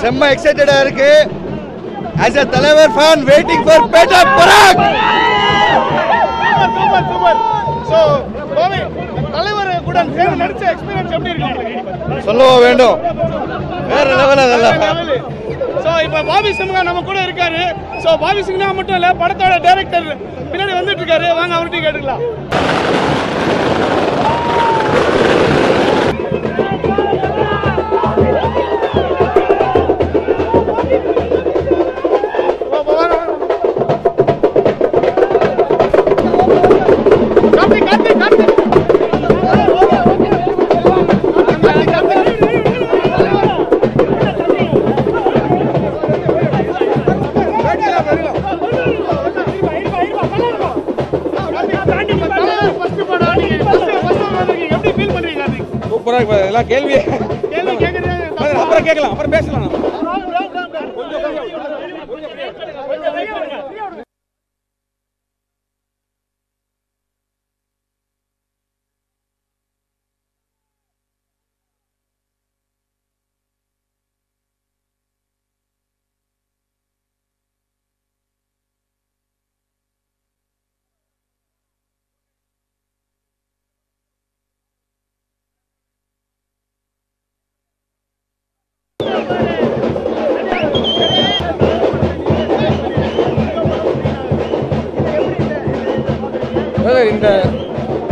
செம்ம எக்ஸைட்டடா இருக்கு. as a தலைவர் fan waiting for better Parag. Super. So தலைவர் கூட சேர்ந்து நடிச்ச எக்ஸ்பீரியன்ஸ் எப்படி இருக்கு? சொல்லவா வேண்டும், வேற லெவல் அதெல்லாம். சோ இப்போ பாபி சிம்ஹா நம்ம கூட இருக்காரு. சோ பாபி சிம்ஹா மட்டும் இல்ல, படத்தோட டைரக்டர் பின்னாடி வந்துட்டு இருக்காரு. வாங்க அவர்கிட்ட கேட்டுக்கலாம். சூப்பரா எல்லாம் கேள்வி அப்புறம் கேட்கலாம், அப்புறம் பேசலாம்.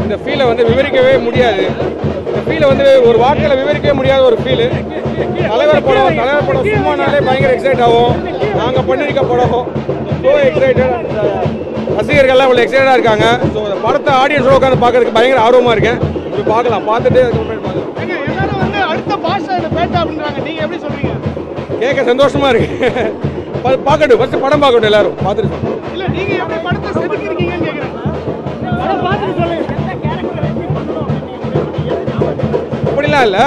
இந்த ஃபீலை வந்து விவரிக்கவே முடியாது. இந்த ஃபீலை வந்து ஒரு வார்த்தையில் விவரிக்கவே முடியாத ஒரு ஃபீலு. தலைவர் படம் சும்மானாலே பயங்கர எக்ஸைட் ஆகும். நாங்கள் பண்ணியிருக்க படம் ஸோ எக்ஸைட்டட். ரசிகர்கள்லாம் இவ்வளோ எக்ஸைட்டடாக இருக்காங்க. ஸோ படத்தை ஆடியன்ஸோட உட்காந்து பார்க்கறதுக்கு பயங்கர ஆர்வமாக இருக்கேன். இப்போ பார்க்கலாம், பார்த்துட்டு கேட்க சந்தோஷமாக இருக்கு. பார்க்கட்டும், ஃபஸ்ட்டு படம் பார்க்கட்டும், எல்லாரும் பார்த்துட்டு. அப்படிலாம் இல்லை,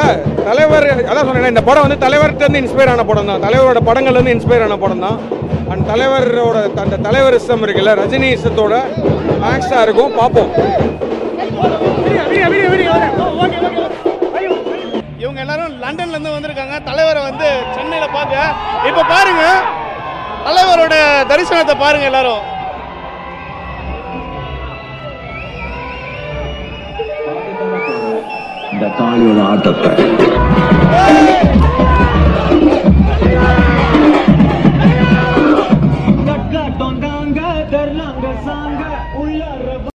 தலைவர் அதான் சொன்னேன். இந்த படம் வந்து தலைவர்கிட்ட இன்ஸ்பயர் ஆன படம் தான். தலைவரோட படங்கள்லேருந்து இன்ஸ்பயர் ஆன படம் தான். அண்ட் தலைவரோட அந்த தலைவரிசம் இருக்குல்ல, ரஜினிசத்தோட மேக்ஸாக இருக்கும். பார்ப்போம். இவங்க எல்லாரும் லண்டன்ல இருந்து வந்திருக்காங்க. தலைவரை வந்து சென்னையில பார்க்க. இப்ப பாருங்க தலைவரோட தரிசனத்தை பாருங்க எல்லாரும். இந்த காளியோட ஆட்டத்தை